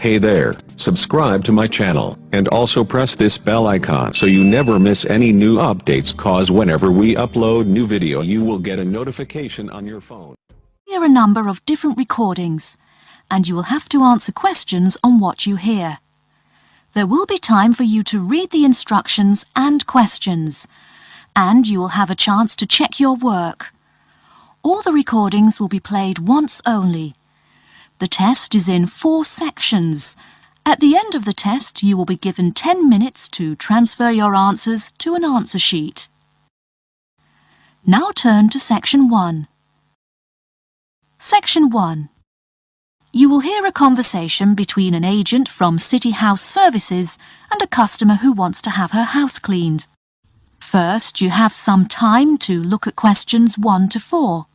Hey there, subscribe to my channel, and also press this bell icon so you never miss any new updates, cause whenever we upload new video you will get a notification on your phone. Hear a number of different recordings, and you will have to answer questions on what you hear. There will be time for you to read the instructions and questions, and you will have a chance to check your work. All the recordings will be played once only. The test is in 4 sections. At the end of the test, you will be given 10 minutes to transfer your answers to an answer sheet. Now turn to Section 1. Section 1. You will hear a conversation between an agent from City House Services and a customer who wants to have her house cleaned. First, you have some time to look at questions 1 to 4.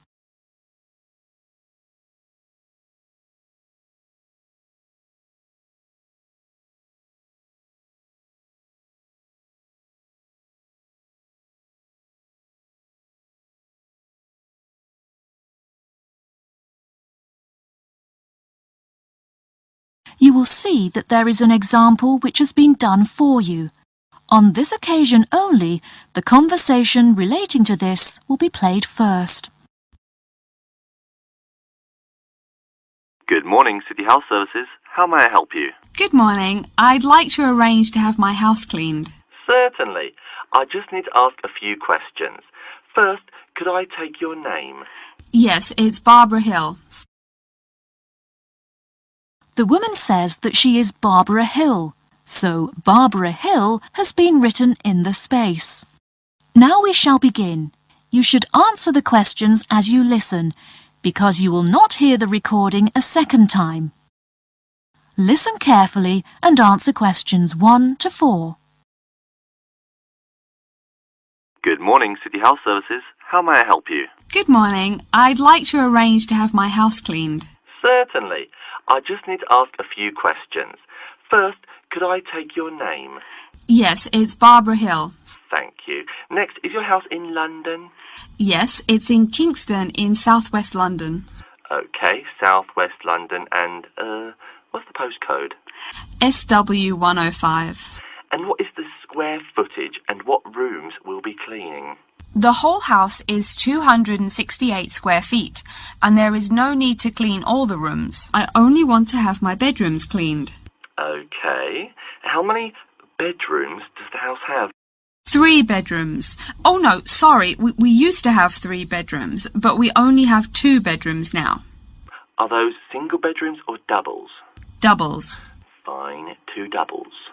You will see that there is an example which has been done for you. On this occasion only, the conversation relating to this will be played first. Good morning, City House Services. How may I help you? Good morning. I'd like to arrange to have my house cleaned. Certainly. I just need to ask a few questions. First, could I take your name? Yes, it's Barbara Hill. The woman says that she is Barbara Hill, so Barbara Hill has been written in the space. Now we shall begin. You should answer the questions as you listen, because you will not hear the recording a second time. Listen carefully and answer questions 1 to 4. Good morning, City House Services. How may I help you? Good morning. I'd like to arrange to have my house cleaned. Certainly. I just need to ask a few questions. First, could I take your name? Yes, it's Barbara Hill. Thank you. Next, is your house in London? Yes, it's in Kingston in southwest London. Okay, southwest London, and, what's the postcode? SW105. And what is the square footage and what rooms will be cleaning? The whole house is 268 square feet, and there is no need to clean all the rooms. I only want to have my bedrooms cleaned. Okay. How many bedrooms does the house have? 3 bedrooms. Oh no, sorry, we used to have 3 bedrooms, but we only have 2 bedrooms now. Are those single bedrooms or doubles? Doubles. Fine, 2 doubles.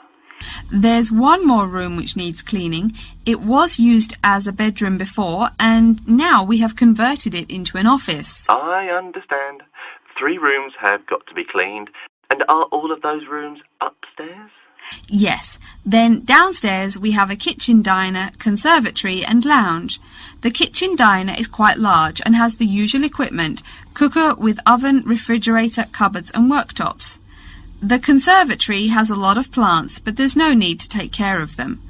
There's one more room which needs cleaning. It was used as a bedroom before, and now we have converted it into an office. I understand. 3 rooms have got to be cleaned. And are all of those rooms upstairs? Yes. Then downstairs we have a kitchen diner, conservatory and lounge. The kitchen diner is quite large and has the usual equipment: cooker with oven, refrigerator, cupboards and worktops. The conservatory has a lot of plants, but there's no need to take care of them.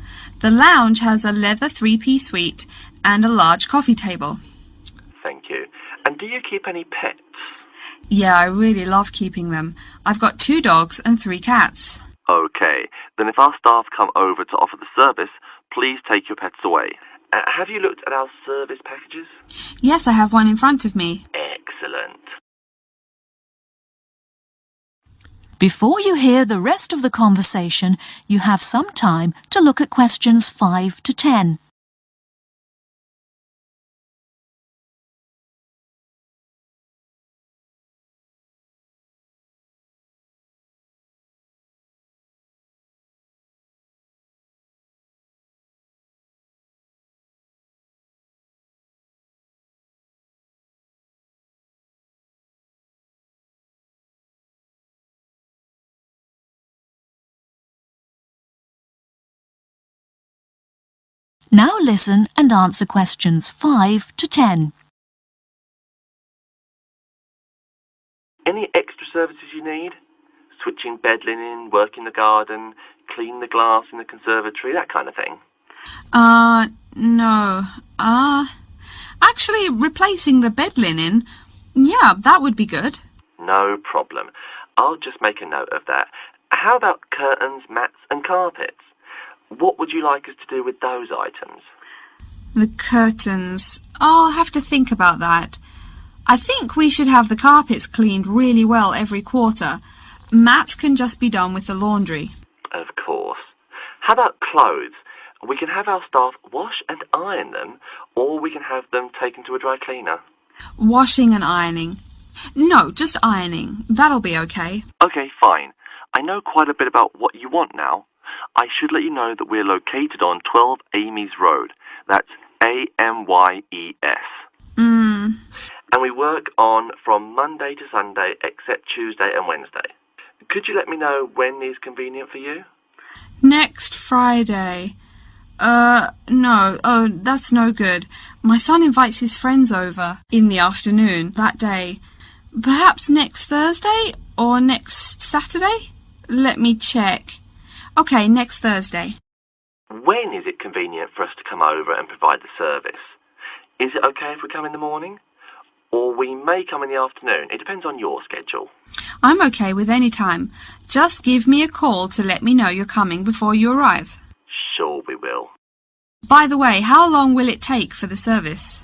The lounge has a leather 3-piece suite and a large coffee table. Thank you. And do you keep any pets? Yeah, I really love keeping them. I've got 2 dogs and 3 cats. Okay, then if our staff come over to offer the service, please take your pets away. Have you looked at our service packages? Yes, I have one in front of me. Excellent. Before you hear the rest of the conversation, you have some time to look at questions 5 to 10. Now listen and answer questions 5 to 10. Any extra services you need? Switching bed linen, work in the garden, clean the glass in the conservatory, that kind of thing? No. Actually, replacing the bed linen, yeah, that would be good. No problem. I'll just make a note of that. How about curtains, mats and carpets? What would you like us to do with those items? The curtains. I'll have to think about that. I think we should have the carpets cleaned really well every quarter. Mats can just be done with the laundry. Of course. How about clothes? We can have our staff wash and iron them, or we can have them taken to a dry cleaner. Washing and ironing. No, just ironing. That'll be okay. Okay, fine. I know quite a bit about what you want now. I should let you know that we're located on 12 Amy's Road. That's A-M-Y-E-S. And we work on from Monday to Sunday except Tuesday and Wednesday. Could you let me know when is convenient for you? Next Friday. No. Oh, that's no good. My son invites his friends over in the afternoon that day. Perhaps next Thursday or next Saturday? Let me check. Okay, next Thursday. When is it convenient for us to come over and provide the service? Is it okay if we come in the morning? Or we may come in the afternoon. It depends on your schedule. I'm okay with any time. Just give me a call to let me know you're coming before you arrive. Sure we will. By the way, how long will it take for the service?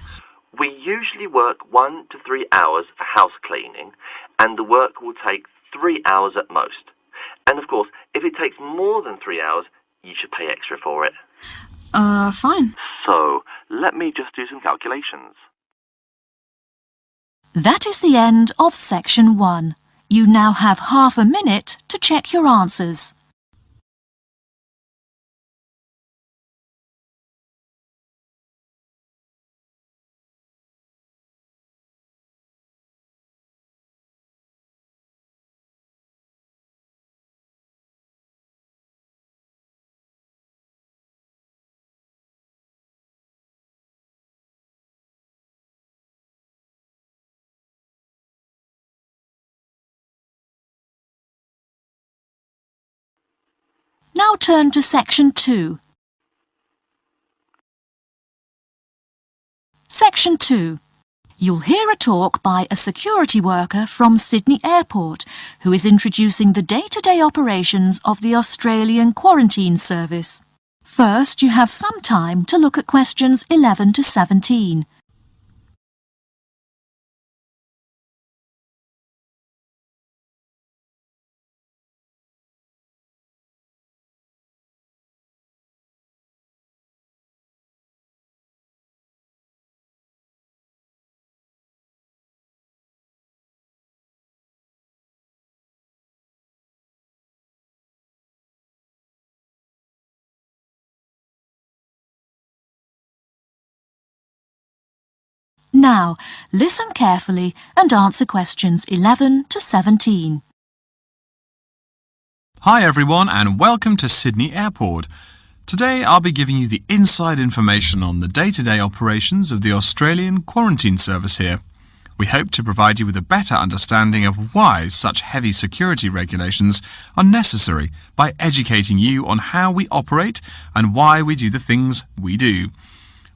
We usually work 1 to 3 hours for house cleaning, and the work will take 3 hours at most. And of course, if it takes more than 3 hours, you should pay extra for it. Fine. So, let me just do some calculations. That is the end of section 1. You now have half a minute to check your answers. Now turn to section 2. Section 2. You'll hear a talk by a security worker from Sydney Airport who is introducing the day-to-day operations of the Australian Quarantine Service. First, you have some time to look at questions 11 to 17. Now, listen carefully and answer questions 11 to 17. Hi everyone and welcome to Sydney Airport. Today I'll be giving you the inside information on the day-to-day operations of the Australian Quarantine Service here. We hope to provide you with a better understanding of why such heavy security regulations are necessary by educating you on how we operate and why we do the things we do.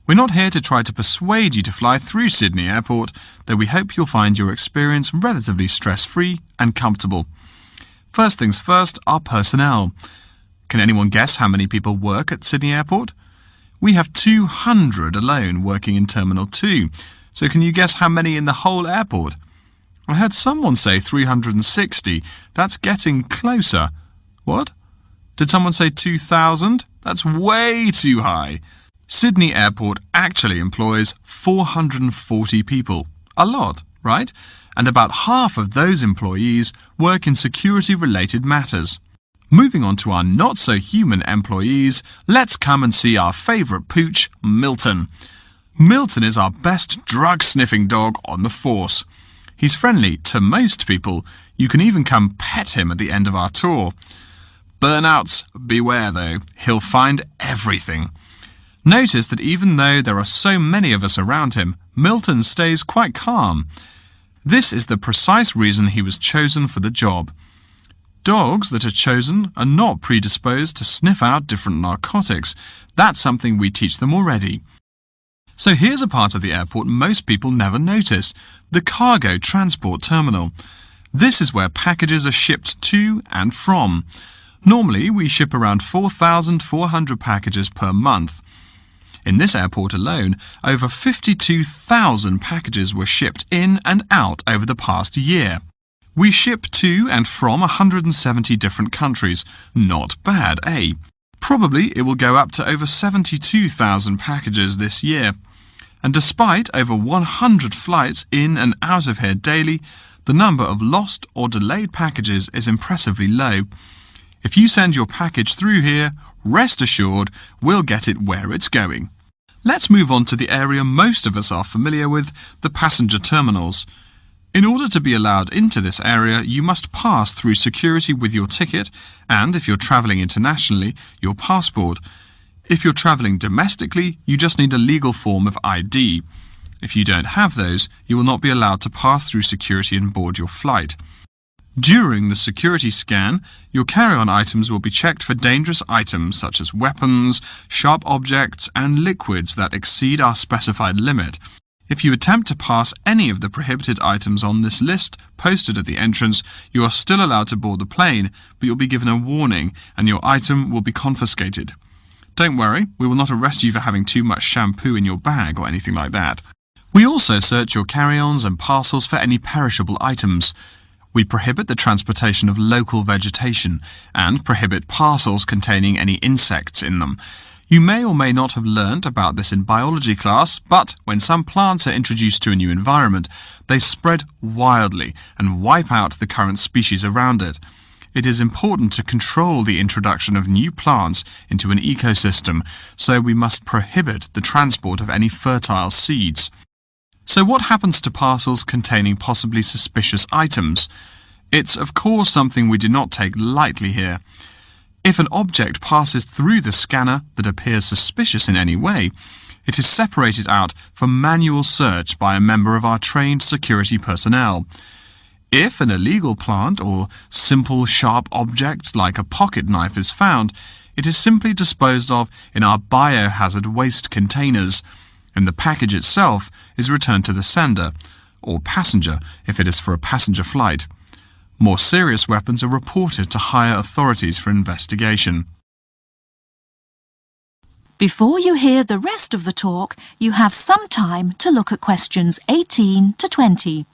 We're not here to try to persuade you to fly through Sydney Airport, though we hope you'll find your experience relatively stress-free and comfortable. First things first, our personnel. Can anyone guess how many people work at Sydney Airport? We have 200 alone working in Terminal 2, so can you guess how many in the whole airport? I heard someone say 360. That's getting closer. What? Did someone say 2,000? That's way too high. Sydney Airport actually employs 440 people. A lot, right? And about half of those employees work in security-related matters. Moving on to our not-so-human employees, let's come and see our favourite pooch, Milton. Milton is our best drug-sniffing dog on the force. He's friendly to most people. You can even come pet him at the end of our tour. Burnouts, beware though. He'll find everything. Notice that even though there are so many of us around him, Milton stays quite calm. This is the precise reason he was chosen for the job. Dogs that are chosen are not predisposed to sniff out different narcotics. That's something we teach them already. So here's a part of the airport most people never notice, the cargo transport terminal. This is where packages are shipped to and from. Normally, we ship around 4,400 packages per month. In this airport alone, over 52,000 packages were shipped in and out over the past year. We ship to and from 170 different countries. Not bad, eh? Probably it will go up to over 72,000 packages this year. And despite over 100 flights in and out of here daily, the number of lost or delayed packages is impressively low. If you send your package through here, rest assured we'll get it where it's going. Let's move on to the area most of us are familiar with, the passenger terminals. In order to be allowed into this area, you must pass through security with your ticket and, if you're travelling internationally, your passport. If you're travelling domestically, you just need a legal form of ID. If you don't have those, you will not be allowed to pass through security and board your flight. During the security scan, your carry-on items will be checked for dangerous items such as weapons, sharp objects, and liquids that exceed our specified limit. If you attempt to pass any of the prohibited items on this list posted at the entrance, you are still allowed to board the plane, but you'll be given a warning and your item will be confiscated. Don't worry, we will not arrest you for having too much shampoo in your bag or anything like that. We also search your carry-ons and parcels for any perishable items. We prohibit the transportation of local vegetation and prohibit parcels containing any insects in them. You may or may not have learnt about this in biology class, but when some plants are introduced to a new environment, they spread wildly and wipe out the current species around it. It is important to control the introduction of new plants into an ecosystem, so we must prohibit the transport of any fertile seeds. So what happens to parcels containing possibly suspicious items? It's of course something we do not take lightly here. If an object passes through the scanner that appears suspicious in any way, it is separated out for manual search by a member of our trained security personnel. If an illegal plant or simple sharp object like a pocket knife is found, it is simply disposed of in our biohazard waste containers, and the package itself is returned to the sender, or passenger if it is for a passenger flight. More serious weapons are reported to higher authorities for investigation. Before you hear the rest of the talk, you have some time to look at questions 18 to 20.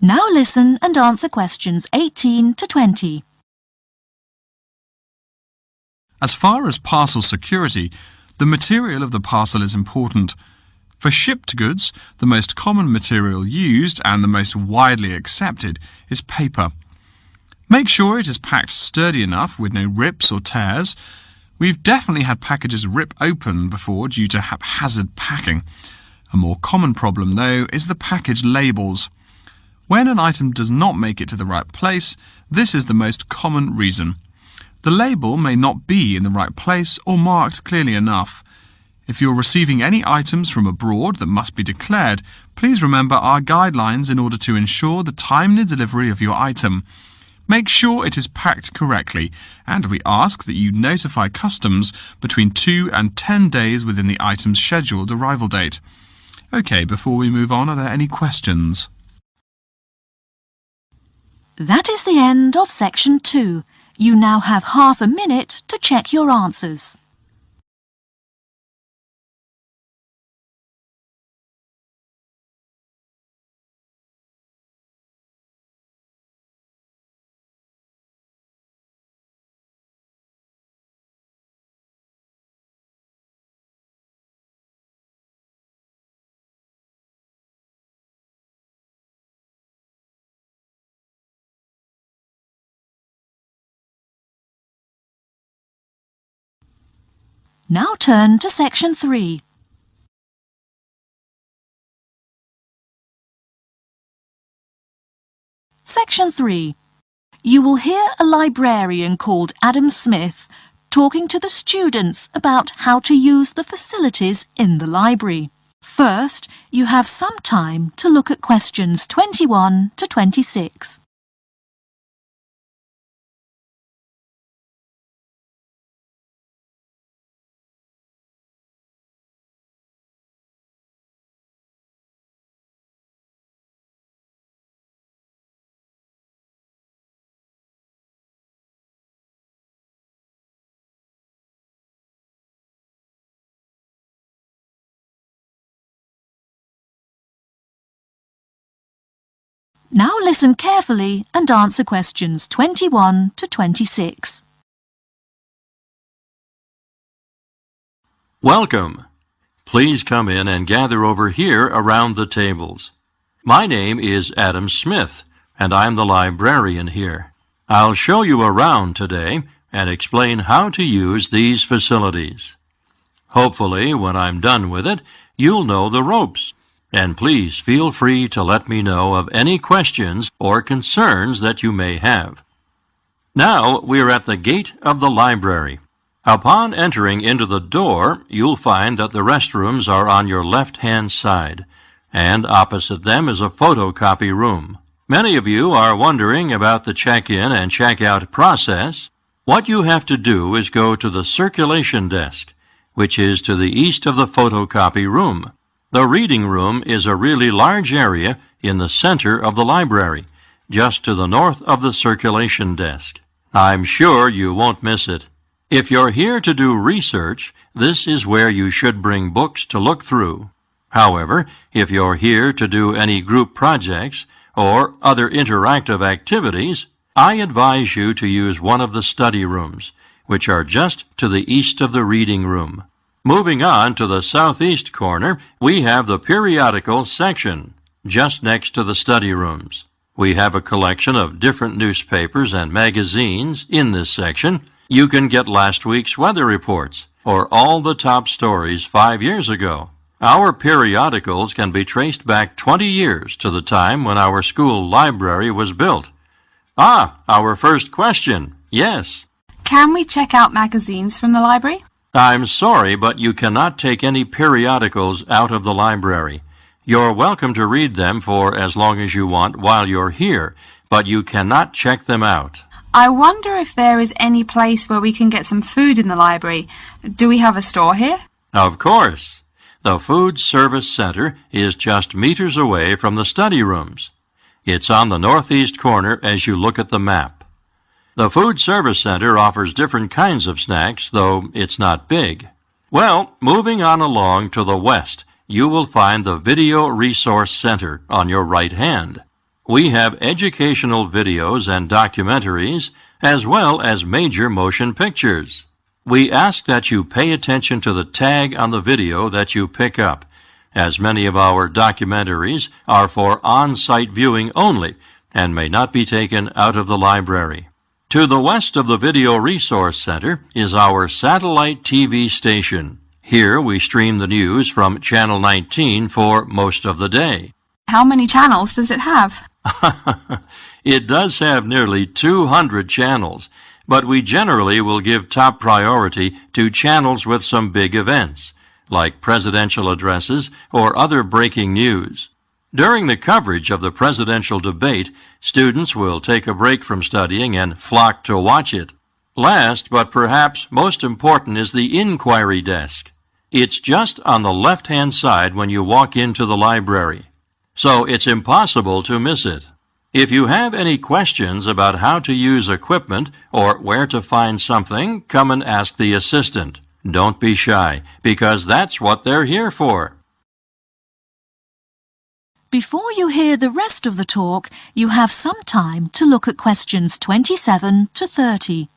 Now listen and answer questions 18 to 20. As far as parcel security, the material of the parcel is important. For shipped goods, the most common material used and the most widely accepted is paper. Make sure it is packed sturdy enough with no rips or tears. We've definitely had packages rip open before due to haphazard packing. A more common problem, though, is the package labels. When an item does not make it to the right place, this is the most common reason. The label may not be in the right place or marked clearly enough. If you're receiving any items from abroad that must be declared, please remember our guidelines in order to ensure the timely delivery of your item. Make sure it is packed correctly, and we ask that you notify customs between 2 and 10 days within the item's scheduled arrival date. OK, before we move on, are there any questions? That is the end of section 2. You now have half a minute to check your answers. Now turn to section 3. Section 3. You will hear a librarian called Adam Smith talking to the students about how to use the facilities in the library. First, you have some time to look at questions 21 to 26. Now listen carefully and answer questions 21 to 26. Welcome. Please come in and gather over here around the tables. My name is Adam Smith, and I'm the librarian here. I'll show you around today and explain how to use these facilities. Hopefully, when I'm done with it, you'll know the ropes. And please feel free to let me know of any questions or concerns that you may have. Now we're at the gate of the library. Upon entering into the door, you'll find that the restrooms are on your left-hand side, and opposite them is a photocopy room. Many of you are wondering about the check-in and check-out process. What you have to do is go to the circulation desk, which is to the east of the photocopy room. The reading room is a really large area in the center of the library, just to the north of the circulation desk. I'm sure you won't miss it. If you're here to do research, this is where you should bring books to look through. However, if you're here to do any group projects or other interactive activities, I advise you to use one of the study rooms, which are just to the east of the reading room. Moving on to the southeast corner, we have the periodical section, just next to the study rooms. We have a collection of different newspapers and magazines in this section. You can get last week's weather reports or all the top stories 5 years ago. Our periodicals can be traced back 20 years to the time when our school library was built. Our first question. Yes. Can we check out magazines from the library? I'm sorry, but you cannot take any periodicals out of the library. You're welcome to read them for as long as you want while you're here, but you cannot check them out. I wonder if there is any place where we can get some food in the library. Do we have a store here? Of course. The Food Service Center is just meters away from the study rooms. It's on the northeast corner as you look at the map. The Food Service Center offers different kinds of snacks, though it's not big. Well, moving on along to the west, you will find the Video Resource Center on your right hand. We have educational videos and documentaries, as well as major motion pictures. We ask that you pay attention to the tag on the video that you pick up, as many of our documentaries are for on-site viewing only and may not be taken out of the library. To the west of the Video Resource Center is our satellite TV station. Here we stream the news from Channel 19 for most of the day. How many channels does it have? It does have nearly 200 channels, but we generally will give top priority to channels with some big events, like presidential addresses or other breaking news. During the coverage of the presidential debate, students will take a break from studying and flock to watch it. Last, but perhaps most important, is the inquiry desk. It's just on the left-hand side when you walk into the library, so it's impossible to miss it. If you have any questions about how to use equipment or where to find something, come and ask the assistant. Don't be shy, because that's what they're here for. Before you hear the rest of the talk, you have some time to look at questions 27 to 30.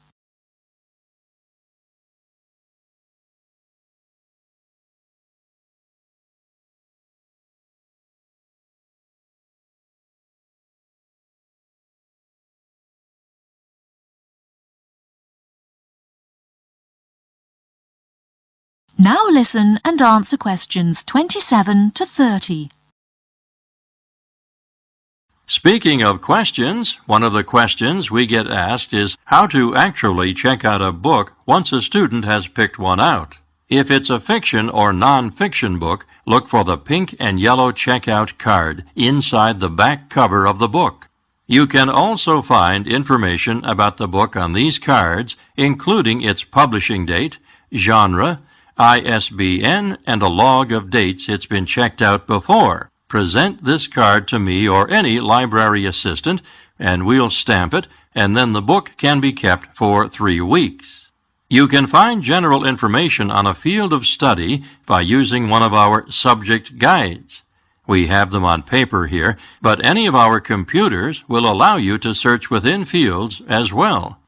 Now listen and answer questions 27 to 30. Speaking of questions, one of the questions we get asked is how to actually check out a book once a student has picked one out. If it's a fiction or non-fiction book, look for the pink and yellow checkout card inside the back cover of the book. You can also find information about the book on these cards, including its publishing date, genre, ISBN, and a log of dates it's been checked out before. Present this card to me or any library assistant, and we'll stamp it, and then the book can be kept for 3 weeks. You can find general information on a field of study by using one of our subject guides. We have them on paper here, but any of our computers will allow you to search within fields as well.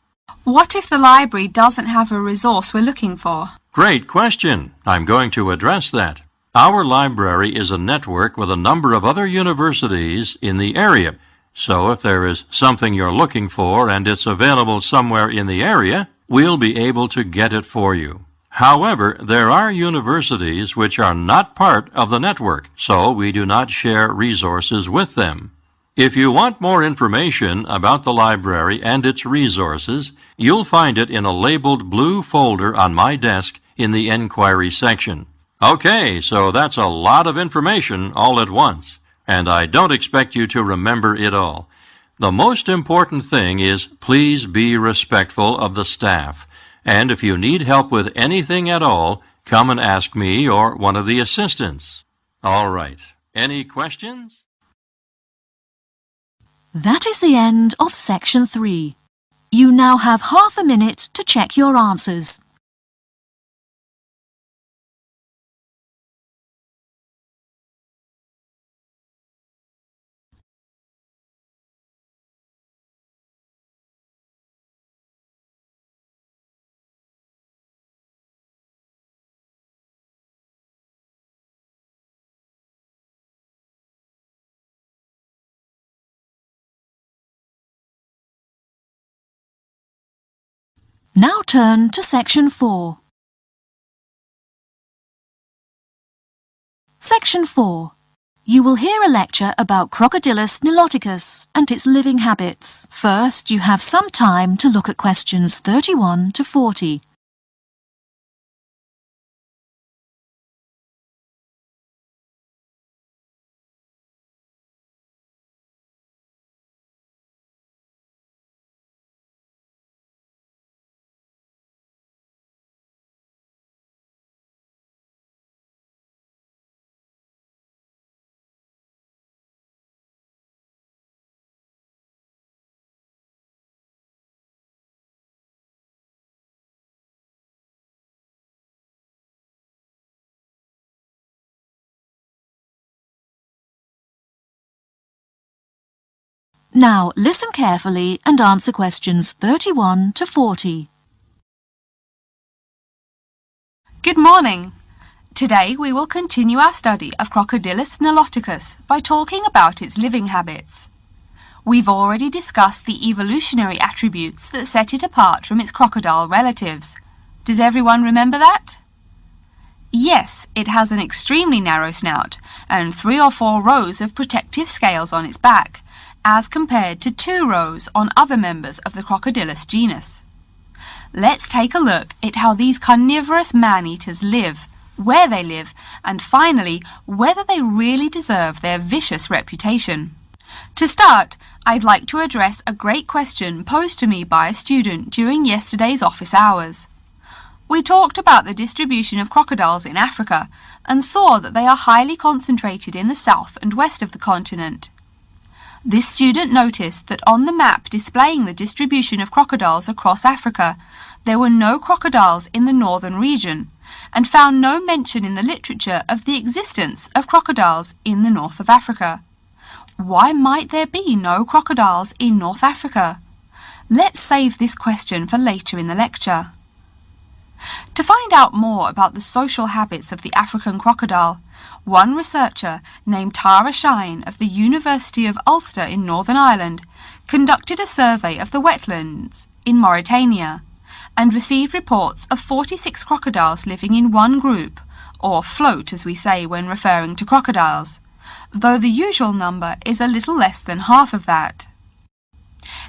What if the library doesn't have a resource we're looking for? Great question. I'm going to address that. Our library is a network with a number of other universities in the area. So if there is something you're looking for and it's available somewhere in the area, we'll be able to get it for you. However, there are universities which are not part of the network, so we do not share resources with them. If you want more information about the library and its resources, you'll find it in a labeled blue folder on my desk in the Enquiry section. Okay, so that's a lot of information all at once, and I don't expect you to remember it all. The most important thing is please be respectful of the staff, and if you need help with anything at all, come and ask me or one of the assistants. All right, any questions? That is the end of Section 3. You now have half a minute to check your answers. Now turn to Section 4. Section 4. You will hear a lecture about Crocodylus niloticus and its living habits. First, you have some time to look at questions 31 to 40. Now listen carefully and answer questions 31 to 40. Good morning. Today we will continue our study of Crocodylus niloticus by talking about its living habits. We've already discussed the evolutionary attributes that set it apart from its crocodile relatives. Does everyone remember that? Yes, it has an extremely narrow snout and 3 or 4 rows of protective scales on its back, as compared to 2 rows on other members of the Crocodylus genus. Let's take a look at how these carnivorous man-eaters live, where they live, and finally, whether they really deserve their vicious reputation. To start, I'd like to address a great question posed to me by a student during yesterday's office hours. We talked about the distribution of crocodiles in Africa and saw that they are highly concentrated in the south and west of the continent. This student noticed that on the map displaying the distribution of crocodiles across Africa, there were no crocodiles in the northern region, and found no mention in the literature of the existence of crocodiles in the north of Africa. Why might there be no crocodiles in North Africa? Let's save this question for later in the lecture. To find out more about the social habits of the African crocodile, one researcher named Tara Shine of the University of Ulster in Northern Ireland conducted a survey of the wetlands in Mauritania and received reports of 46 crocodiles living in one group, or float as we say when referring to crocodiles, though the usual number is a little less than half of that.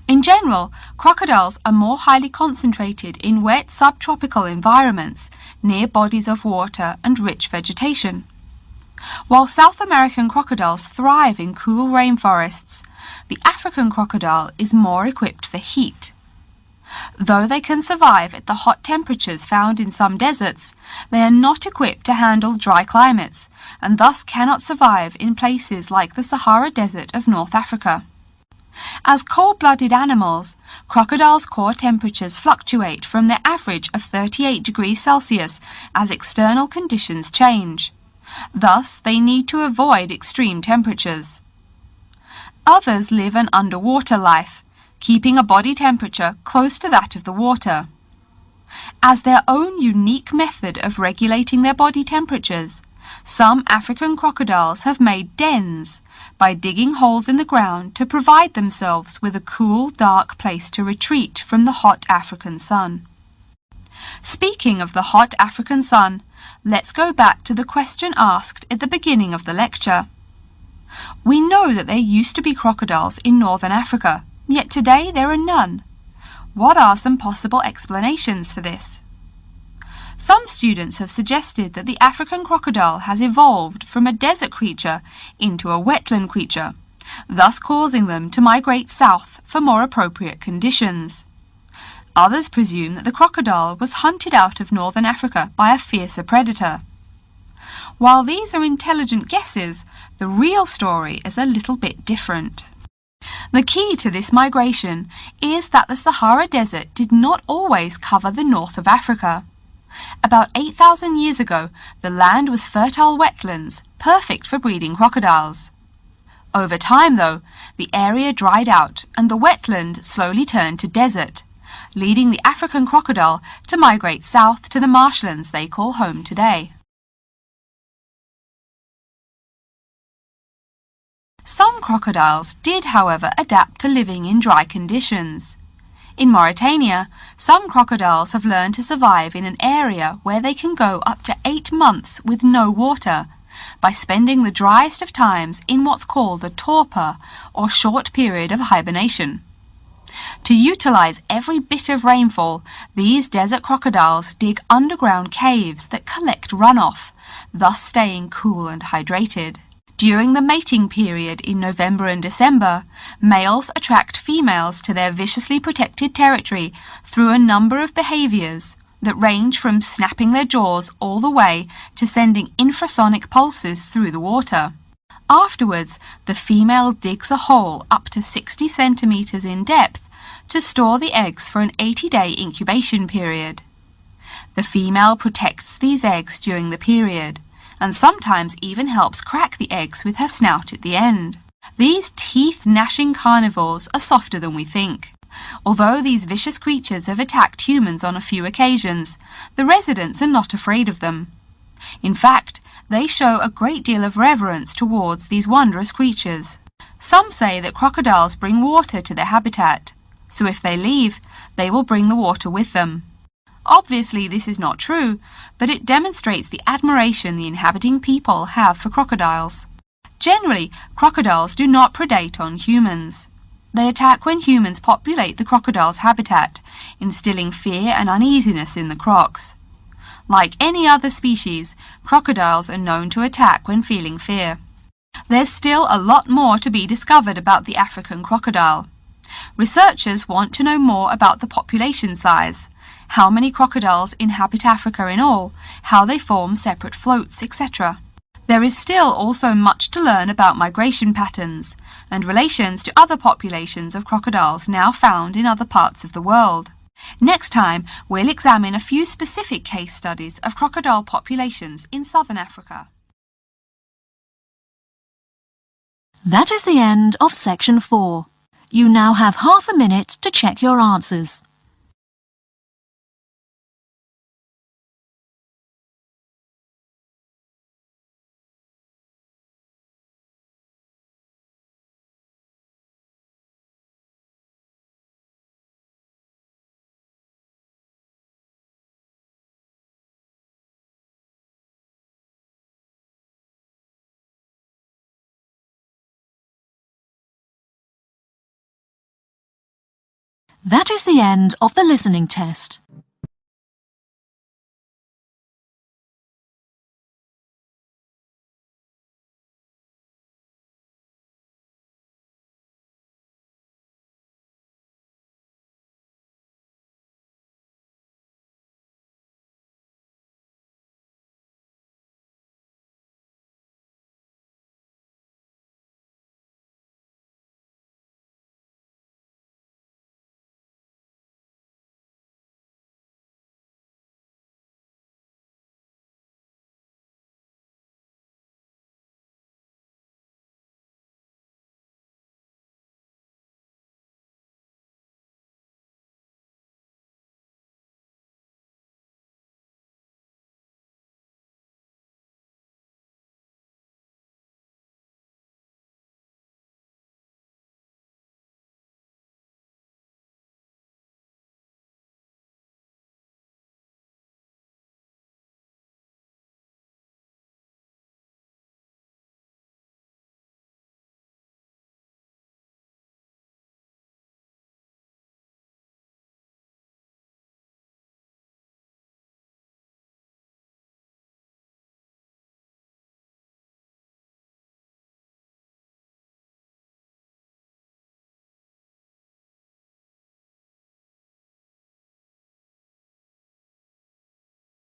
In general, crocodiles are more highly concentrated in wet subtropical environments near bodies of water and rich vegetation. While South American crocodiles thrive in cool rainforests, the African crocodile is more equipped for heat. Though they can survive at the hot temperatures found in some deserts, they are not equipped to handle dry climates and thus cannot survive in places like the Sahara Desert of North Africa. As cold-blooded animals, crocodiles' core temperatures fluctuate from their average of 38 degrees Celsius as external conditions change. Thus, they need to avoid extreme temperatures. Others live an underwater life, keeping a body temperature close to that of the water. As their own unique method of regulating their body temperatures, some African crocodiles have made dens by digging holes in the ground to provide themselves with a cool, dark place to retreat from the hot African sun. Speaking of the hot African sun, let's go back to the question asked at the beginning of the lecture. We know that there used to be crocodiles in northern Africa, yet today there are none. What are some possible explanations for this? Some students have suggested that the African crocodile has evolved from a desert creature into a wetland creature, thus causing them to migrate south for more appropriate conditions. Others presume that the crocodile was hunted out of northern Africa by a fiercer predator. While these are intelligent guesses, the real story is a little bit different. The key to this migration is that the Sahara Desert did not always cover the north of Africa. About 8,000 years ago, the land was fertile wetlands, perfect for breeding crocodiles. Over time, though, the area dried out and the wetland slowly turned to desert, leading the African crocodile to migrate south to the marshlands they call home today. Some crocodiles did, however, adapt to living in dry conditions. In Mauritania, some crocodiles have learned to survive in an area where they can go up to 8 months with no water, by spending the driest of times in what's called a torpor, or short period of hibernation. To utilize every bit of rainfall, these desert crocodiles dig underground caves that collect runoff, thus staying cool and hydrated. During the mating period in November and December, males attract females to their viciously protected territory through a number of behaviors that range from snapping their jaws all the way to sending infrasonic pulses through the water. Afterwards, the female digs a hole up to 60 centimeters in depth to store the eggs for an 80-day incubation period. The female protects these eggs during the period, and sometimes even helps crack the eggs with her snout at the end. These teeth-gnashing carnivores are softer than we think. Although these vicious creatures have attacked humans on a few occasions, the residents are not afraid of them. In fact, they show a great deal of reverence towards these wondrous creatures. Some say that crocodiles bring water to their habitat, so if they leave, they will bring the water with them. Obviously, this is not true, but it demonstrates the admiration the inhabiting people have for crocodiles. Generally, crocodiles do not predate on humans. They attack when humans populate the crocodile's habitat, instilling fear and uneasiness in the crocs. Like any other species, crocodiles are known to attack when feeling fear. There's still a lot more to be discovered about the African crocodile. Researchers want to know more about the population size, how many crocodiles inhabit Africa in all, how they form separate floats, etc. There is still also much to learn about migration patterns and relations to other populations of crocodiles now found in other parts of the world. Next time, we'll examine a few specific case studies of crocodile populations in southern Africa. That is the end of section 4. You now have half a minute to check your answers. That is the end of the listening test.